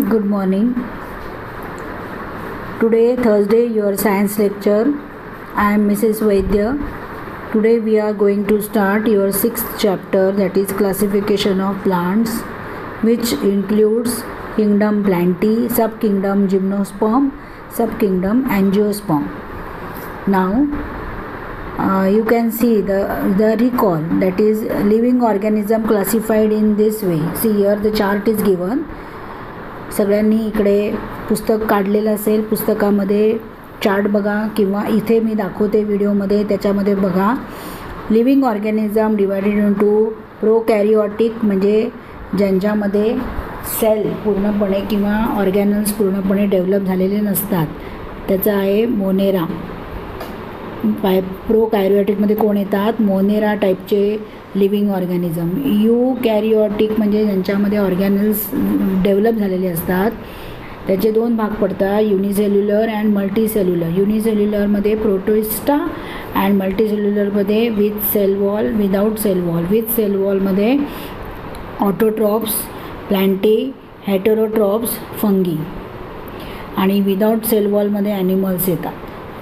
Good morning. Today, Thursday, your science lecture. I am Mrs. Vaidya. Today, we are going to start your sixth chapter, that is classification of plants, which includes kingdom Plantae, subkingdom Gymnosperm, subkingdom Angiosperm. Now, you can see the recall, that is living organism classified in this way. See here the chart is given. सगळ्यांनी इकडे पुस्तक काढलेलं असेल, पुस्तकामध्ये chart बघा किंवा इथे मी दाखवते व्हिडिओमध्ये त्याच्यामध्ये बघा. लिव्हिंग ऑर्गॅनिझम डिवायडेड इंटू प्रोकॅरिओटिक म्हणजे ज्यांच्यामध्ये सेल पूर्णपणे किंवा ऑर्गॅनल्स पूर्णपणे डेव्हलप झालेले नसतात, त्याचा आहे मोनेरा. प्रोकॅरिओटिकमध्ये कोण येतात? मोनेरा टाईपचे लिव्हिंग ऑर्गॅनिझम. यूकॅरिओटिक म्हणजे ज्यांच्यामध्ये ऑर्गॅनल्स डेव्हलप झालेले असतात, त्याचे दोन भाग पडतात, युनिसेल्युलर अँड मल्टीसेल्युलर. युनिसेल्युलरमध्ये प्रोटोइस्टा अँड मल्टीसेल्युलरमध्ये with cell wall, without cell wall. With cell वॉलमध्ये ऑटोट्रॉप्स, प्लांटे, हेटेरोट्रॉप्स, फंगी. आणि विदाऊट सेल वॉलमध्ये ॲनिमल्स येतात.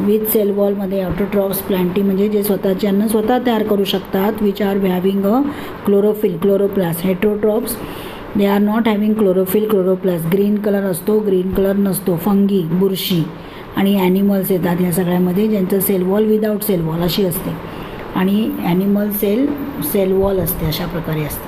विथ सेल वॉलमध्ये ऑटोट्रॉप्स, प्लांटी म्हणजे जे स्वतःचे अन्न स्वतः तयार करू शकतात, which are having a chlorophyll, chloroplast. Heterotrophs they are not having chlorophyll, chloroplast. Green colour असतो, ग्रीन कलर नसतो. फंगी, बुरशी आणि ॲनिमल्स येतात या सगळ्यामध्ये, ज्यांचं sale wall without cell wall अशी असते आणि ॲनिमल सेल वॉल असते, अशा प्रकारे असते.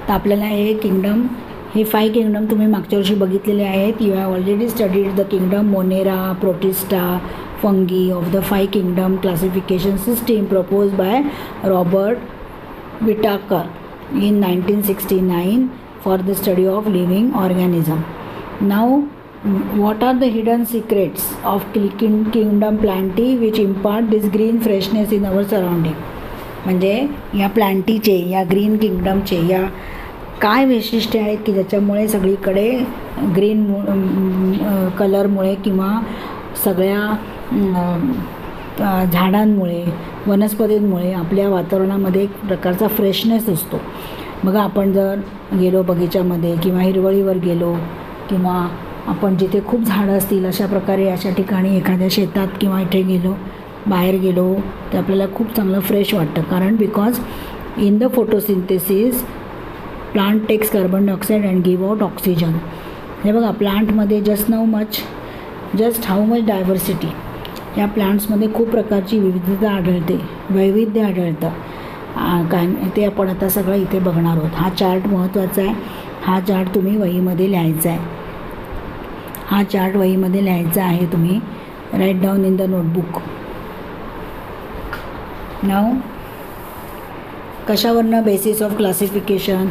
तर आपल्याला हे किंगडम, हे 5 किंगडम तुम्ही मागच्या वर्षी बघितलेले आहेत. You have already studied the kingdom Monera, protista, fungi of the 5 kingdom classification system propose by Robert Whittaker in 1969 for the study of living organism. Now, what are the hidden secrets of kingdom Plantae which impart this green freshness in our surrounding? म्हणजे या प्लांटीचे, या green किंगडमचे या काय वैशिष्ट्य आहेत की ज्याच्यामुळे सगळीकडे ग्रीन कलरमुळे किंवा सगळ्या झाडांमुळे, वनस्पतींमुळे आपल्या वातावरणामध्ये एक प्रकारचा फ्रेशनेस असतो. बघा, आपण जर गेलो बगीच्यामध्ये किंवा हिरवळीवर गेलो किंवा आपण जिथे खूप झाडं असतील अशा प्रकारे अशा ठिकाणी एखाद्या शेतात किंवा इथे गेलो, बाहेर गेलो, तर आपल्याला खूप चांगलं फ्रेश वाटतं. कारण because in the photosynthesis plant takes carbon dioxide and give out oxygen. हे बघा, प्लांटमध्ये जस्ट हाऊ मच डायव्हर्सिटी. या प्लांट्समध्ये खूप प्रकारची विविधता आढळते, वैविध्य आढळतं. काय ते आपण आता सगळं इथे बघणार आहोत. हा चार्ट महत्त्वाचा आहे. हा चार्ट तुम्ही वहीमध्ये लिहायचा आहे. हा चार्ट वहीमध्ये लिहायचा आहे. तुम्ही write down in the notebook. नाव कशावरनं basis of classification,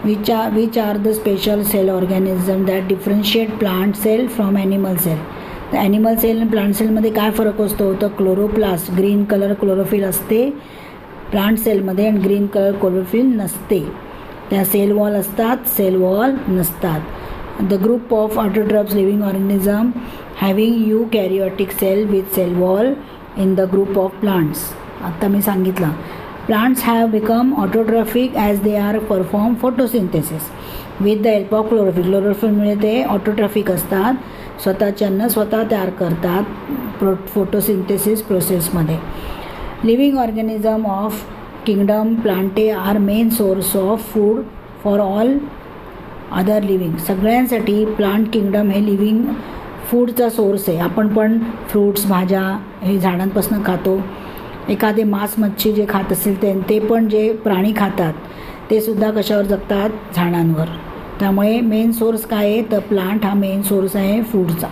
which are the special cell organism that differentiate plant cell from animal cell. तर ॲनिमल सेल आणि प्लांट सेलमध्ये काय फरक असतो? तर क्लोरोप्लास्ट, ग्रीन कलर क्लोरोफिल असते प्लांट सेलमध्ये आणि ग्रीन कलर क्लोरोफिल नसते. त्या सेल वॉल असतात, सेल वॉल नसतात. The group of autotrophs living organism having eukaryotic cell with cell wall in the group of plants. आत्ता मी सांगितलं, plants have become autotrophic as they are perform photosynthesis with the help of chlorophyll. क्लोरोफिलमुळे ते autotrophic असतात, स्वतःचे अन्न स्वतः तयार करतात फोटोसिंथेसिस प्रोसेसमध्ये. Living organism of kingdom plantae are main source of food for all other living. सगळ्यांसाठी प्लांट किंगडम हे लिव्हिंग फूडचा सोर्स आहे. आपण पण फ्रूट्स, भाज्या हे झाडांपासून खातो. एखादे मांस, मच्छी जे खात असेल ते पण जे प्राणी खातात ते सुद्धा कशावर जगतात? झाडांवर. त्यामुळे मेन सोर्स काय आहे? तर प्लांट हा मेन सोर्स आहे फूडचा.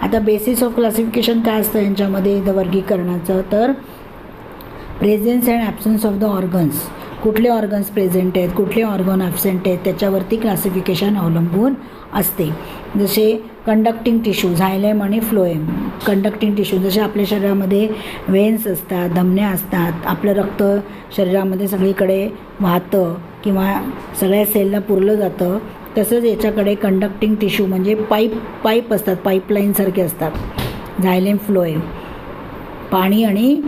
आता बेसिस ऑफ क्लासिफिकेशन काय असतं यांच्यामध्ये वर्गीकरणाचं? तर presence and absence of the organs. कुठले ऑर्गन्स प्रेझेंट आहेत, कुठले ऑर्गन ॲब्सेंट आहेत, त्याच्यावरती क्लासिफिकेशन अवलंबून असते. जसे कंडक्टिंग टिश्यू, झायलेम आणि फ्लोएम. कंडक्टिंग टिश्यू जसे आपल्या शरीरामध्ये वेन्स असतात, धमन्या असतात, आपलं रक्त शरीरामध्ये सगळीकडे वाहतं किंवा सगळ्या सेलला पुरलं जातं, तसंच याच्याकडे कंडक्टिंग टिश्यू म्हणजे पाईप असतात, पाईपलाईनसारखे असतात. झायलेम, फ्लोएम. पाणी आणि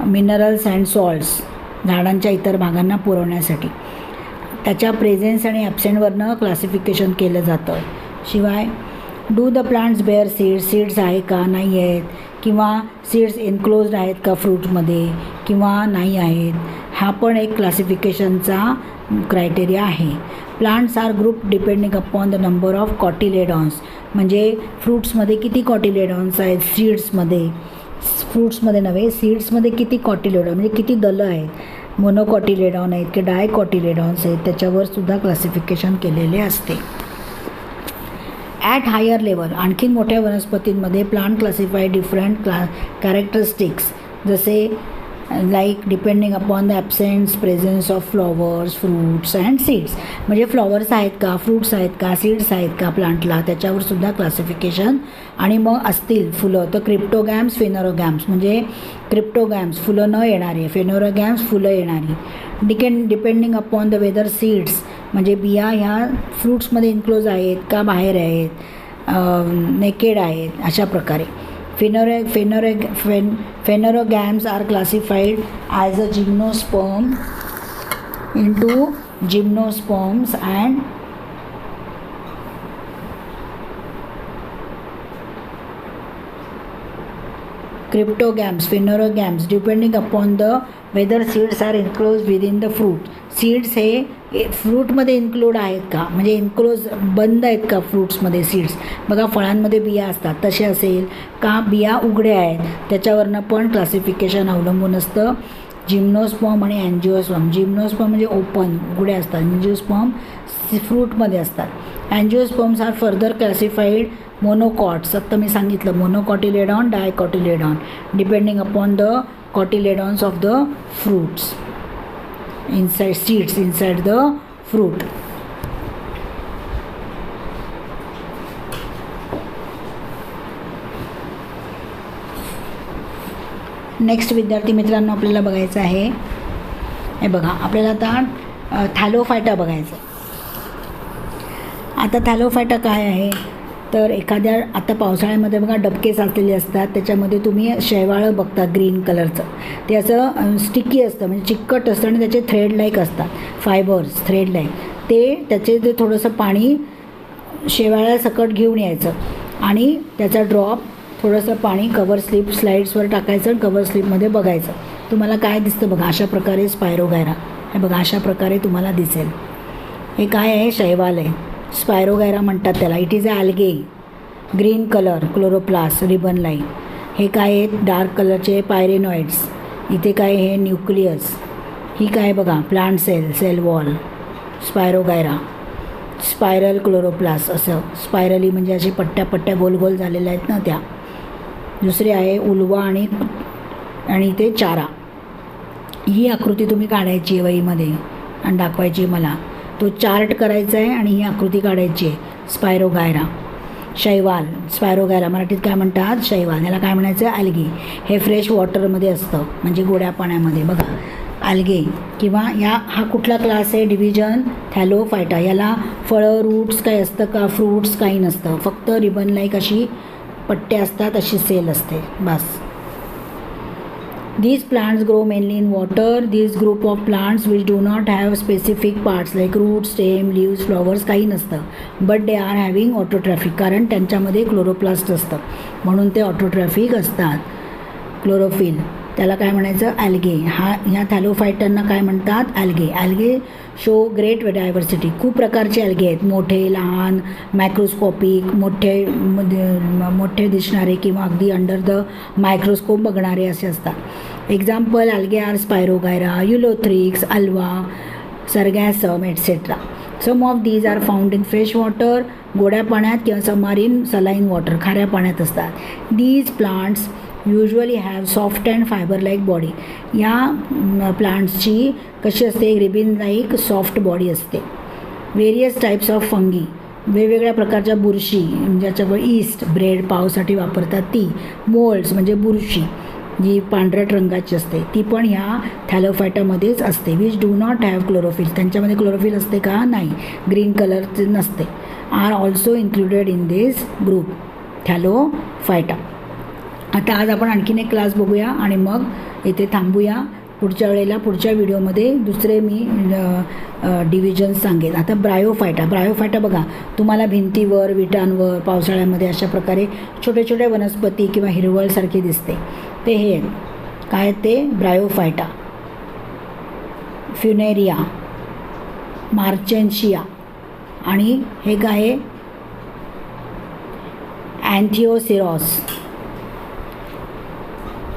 मिनरल्स अँड सॉल्ट्स झाडांच्या इतर भागांना पुरवण्यासाठी. त्याच्या प्रेझेन्स आणि ॲब्सेंटवरनं क्लासिफिकेशन केलं जातं. शिवाय do the plants bear seeds आहे का नाही आहेत, किंवा सीड्स एन्क्लोज्ड आहेत का फ्रूटमध्ये किंवा नाही आहेत, हा पण एक क्लासिफिकेशनचा क्रायटेरिया आहे. Plants are group depending upon the number of cotyledons, म्हणजे फ्रूट्समध्ये किती कॉटिलेडॉन्स आहेत, फ्रूट्समध्ये नव्हे सीड्समध्ये किती कॉटिलेडॉन म्हणजे किती दलं आहेत, मोनोकॉटिलेडॉन आहेत की डायकॉटिलेडॉन्स आहेत, त्याच्यावर सुद्धा क्लासिफिकेशन केलेले असते. ॲट हायर लेवल आणखी मोठ्या वनस्पतींमध्ये प्लांट क्लासिफाय डिफरंट कॅरेक्टरिस्टिक्स, जसे like depending upon the absence presence of flowers fruits and seeds, म्हणजे फ्लॉवर्स आहेत का, फ्रूट्स आहेत का, सीड्स आहेत का प्लांटला, त्याच्यावर सुद्धा क्लासिफिकेशन. आणि मग असतील फुलं तर क्रिप्टोगॅम्स फेनोरोगॅम्स, म्हणजे क्रिप्टोगॅम्स फुलं न येणारी, फेनोरोगॅम्स फुलं येणारी. Depending upon the weather seeds, म्हणजे बिया ह्या फ्रूट्समध्ये आहेत का बाहेर आहेत, नेकेड आहेत, अशा प्रकारे. Phanerogams are classified as a gymnosperm into gymnosperms and cryptogams, phanerogams, depending upon the whether seeds are enclosed within the fruit. Seeds हे फ्रूटमध्ये इन्क्लूड आहेत का, म्हणजे बंद आहेत का फ्रूट्समध्ये सीड्स. बघा फळांमध्ये बिया असतात तसे असेल का, बिया उघड्या आहेत, त्याच्यावरनं पण क्लासिफिकेशन अवलंबून असतं. जिम्नोस्पर्म आणि अँजिओस्पर्म. जिम्नोस्पर्म म्हणजे ओपन उघडे असतात, अँजिओस्पर्म फ्रूटमध्ये असतात. Angiosperms are further classified monocots, आत्ता मी सांगितलं monocotyledon dicotyledon, depending upon the cotyledons of the fruits inside seeds inside the fruit. Next विद्यार्थी मित्रांनो आपल्याला बघायचं आहे, हे बघा आपल्याला आता थॅलोफायटा बघायचं. आता थॅलोफायटा काय आहे तर एखाद्या आता पावसाळ्यामध्ये बघा डबके साचलेले असतात, त्याच्यामध्ये तुम्ही शैवाळं बघता ग्रीन कलरचं, ते असं स्टिकी असतं म्हणजे चिकट असतं आणि त्याचे थ्रेड लाईक असतात, फायबर्स थ्रेड लाईक, त्याचे ते थोडंसं पाणी शेवाळ्यासकट घेऊन यायचं आणि त्याचा ड्रॉप थोडंसं पाणी कवर स्लिप स्लाईड्सवर टाकायचं आणि कवर स्लिपमध्ये बघायचं. तुम्हाला काय दिसतं बघा, अशा प्रकारे स्पायरोगायरा, हे बघा अशा प्रकारे तुम्हाला दिसेल. हे काय आहे, शैवाल आहे, स्पायरोगायरा म्हणतात त्याला. It is a algae, green colour, chloroplast, ribbon line. हे काय आहेत, डार्क कलरचे पायरेनॉइड्स. इथे काय हे न्यूक्लियस. ही काय बघा plant cell wall, spirogyra, spiral chloroplast, असं स्पायरली म्हणजे असे पट्ट्या गोल गोल झालेल्या आहेत ना त्या. दुसरे आहे उलवा आणि ते चारा. ही आकृती तुम्ही काढायची आहे वहीमध्ये आणि दाखवायची मला. तो चार्ट करायचा आहे आणि ही आकृती काढायची आहे. स्पायरोगायरा, शैवाल, स्पायरोगायरा मराठीत काय म्हणतात, शैवाल. याला काय म्हणायचं, ॲल्गे. हे फ्रेश वॉटरमध्ये असतं म्हणजे गोड्या पाण्यामध्ये. बघा ॲल्गे किंवा हा कुठला क्लास आहे, डिव्हिजन थॅलोफायटा. याला फळं रूट्स काही असतं का, फ्रूट्स काही नसतं, फक्त रिबन लाईक अशी पट्टे असतात, अशी सेल असते बस. These plants grow mainly in water. These group of plants which do not have specific parts like roots, stem, leaves, flowers काही नसतं. But they are having autotrophic, कारण त्यांच्यामध्ये क्लोरोप्लास्ट असतं म्हणून ते ऑटोट्रॉफिक असतात. क्लोरोफिल त्याला काय म्हणायचं, ॲल्गे. ह्या थॅलोफायटांना काय म्हणतात, ॲल्गे. ॲल्गे शो ग्रेट डायव्हर्सिटी. खूप प्रकारचे ॲल्गे आहेत, मोठे लहान मायक्रोस्कोपिक, मोठे दिसणारे किंवा अगदी अंडर द मायक्रोस्कोप बघणारे असे असतात. Example algae are Spirogyra, Ulothrix, Ulva, Sargassum etcetera. Some of these are found in fresh water, गोड्या पाण्यात, किंवा some are in saline water, खाऱ्या पाण्यात असतात. These plants usually have soft and fibre like body. या प्लांट्सची कशी असते, रिबिन लाईक सॉफ्ट बॉडी असते. वेरियस टाईप्स ऑफ फंगी, वेगवेगळ्या प्रकारच्या बुरशी, ज्याच्यावर ईस्ट ब्रेड पावसाठी वापरतात ती. मोल्ड्स म्हणजे बुरशी जी पांढऱ्या रंगाची असते ती पण ह्या थॅलोफायटामध्येच असते. Which do not have chlorophyll. त्यांच्यामध्ये क्लोरोफिल असते का, नाही, ग्रीन कलरचे नसते. Are also included in this group thallophyta. आता आज आपण आणखीन एक क्लास बघूया आणि मग इथे थांबूया. पुढच्या वेळेला पुढच्या व्हिडिओमध्ये दुसरे मी डिव्हिजन सांगेन. आता ब्रायोफायटा बघा, तुम्हाला भिंतीवर, विटांवर पावसाळ्यामध्ये अशा प्रकारे छोटे छोटे वनस्पती किंवा हिरवळसारखे दिसते, ते हे आहेत. काय ते? ब्रायोफायटा. फ्युनेरिया, मार्चेन्शिया आणि हे काय आहे? अँथिओसिरॉस.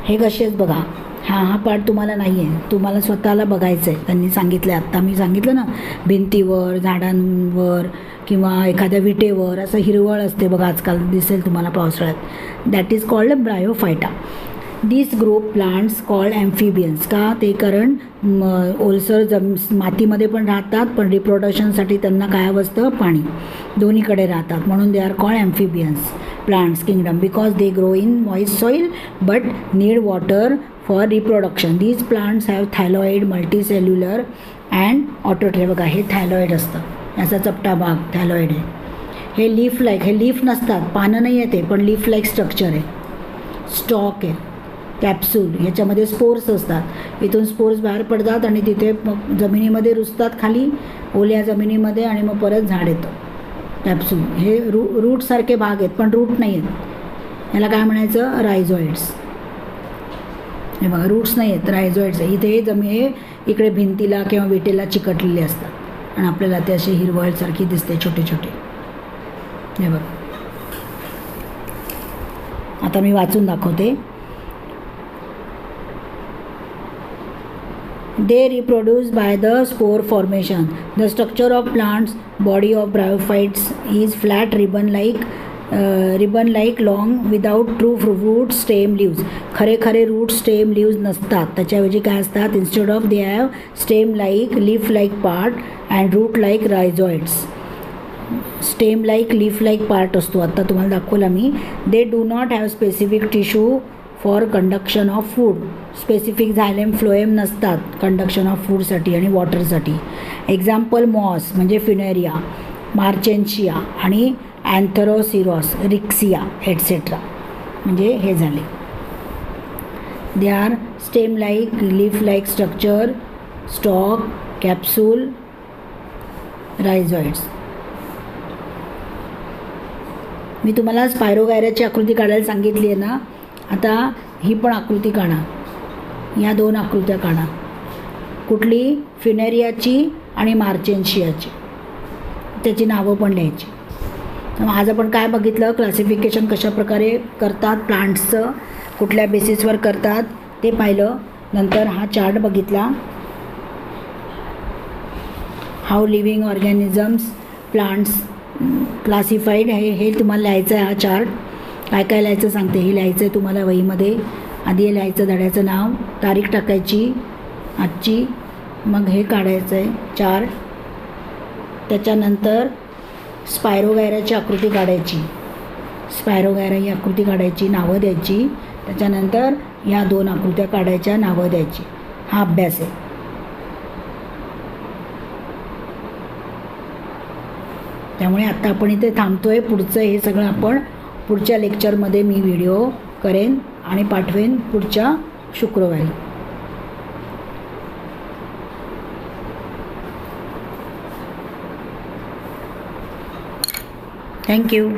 हे कसेच बघा, हा पार्ट तुम्हाला नाही आहे, तुम्हाला स्वतःला बघायचं आहे. त्यांनी सांगितलं आहे, आत्ता मी सांगितलं ना, भिंतीवर, झाडांवर किंवा एखाद्या विटेवर असं हिरवळ असते बघा, आजकाल दिसेल तुम्हाला पावसाळ्यात. That is called Bryophyta. This group plants called amphibians. का? ते कारण ओलसर मातीमध्ये पण राहतात, पण रिप्रोडक्शनसाठी त्यांना काय असतं? पाणी. दोन्हीकडे राहतात, म्हणून they are called amphibians plants kingdom, because they grow in moist soil but need water for reproduction. These plants have thalloid, multicellular and autotroph. बघा, हे थायलॉइड असतं, याचा चपटा भाग थायलॉइड आहे. हे लीफ लाईक, हे लीफ नसतात, पानं नाही येते, पण लीफ लाईक स्ट्रक्चर आहे. स्टॉक आहे, कॅप्सूल, ह्याच्यामध्ये स्पोर्स असतात. इथून स्पोर्स बाहेर पडतात आणि तिथे मग जमिनीमध्ये रुजतात खाली, ओल्या जमिनीमध्ये, आणि मग परत झाड येतं. कॅप्सूल हे रूटसारखे भाग आहेत, पण रूट नाही आहेत. याला काय म्हणायचं? रायझॉइड्स. हे बघा, रूट्स नाही आहेत, रायझॉइड्स आहे. इथे हे इकडे भिंतीला किंवा विटेला चिकटलेले असतात आणि आपल्याला ते असे हिरवळसारखी दिसते, छोटे छोटे. हे बघा, आता मी वाचून दाखवते. They reproduce by the spore formation. The structure of plants body of bryophytes is flat ribbon-like long without true root stem leaves. खरे root stem leaves नसतात, त्याच्याऐवजी काय असतात? Instead of they have stem like leaf like part and root like rhizoids. Stem like leaf like part असतो, आता तुम्हाला दाखवला मी. They do not have specific tissue for conduction of food. Specific xylem phloem नसतात conduction of फूडसाठी आणि वॉटरसाठी. Example MOS म्हणजे फ्युनेरिया, मार्चेन्शिया आणि अँथरोसिरॉस, रिक्सिया एट्सेट्रा. म्हणजे हे झाले. They are stem like, leaf like structure, stalk, capsule, rhizoids. मी तुम्हाला स्पायरोगायराची आकृती काढायला सांगितली आहे ना, आता ही पण आकृती काढा. या 2 आकृत्या काढा. कुठली? फ्युनेरियाची आणि मार्चेन्शियाची. त्याची नावं पण लिहायची. आज आपण काय बघितलं? क्लासिफिकेशन कशा प्रकारे करतात प्लांट्सचं, कुठल्या बेसिसवर करतात ते पाहिलं. नंतर हा चार्ट बघितला, how living organisms plants classified. हे तुम्हाला लिहायचं आहे. हा चार्ट काय काय लिहायचं सांगते, हे लिहायचं आहे तुम्हाला वहीमध्ये. आधी हे लिहायचं, धड्याचं नाव, तारीख टाकायची आजची, मग हे काढायचं आहे चार्ट. त्याच्यानंतर स्पायरोगायराची आकृती काढायची. स्पायरोगायरा ही आकृती काढायची, नावं द्यायची. त्याच्यानंतर ह्या 2 आकृत्या काढायच्या, नावं द्यायची. हा अभ्यास आहे. त्यामुळे आत्ता आपण इथे थांबतो आहे. पुढचं हे सगळं आपण पुढच्या लेक्चरमध्ये मी व्हिडिओ करेन आणि पाठवेन पुढच्या शुक्रवारी. थँक्यू.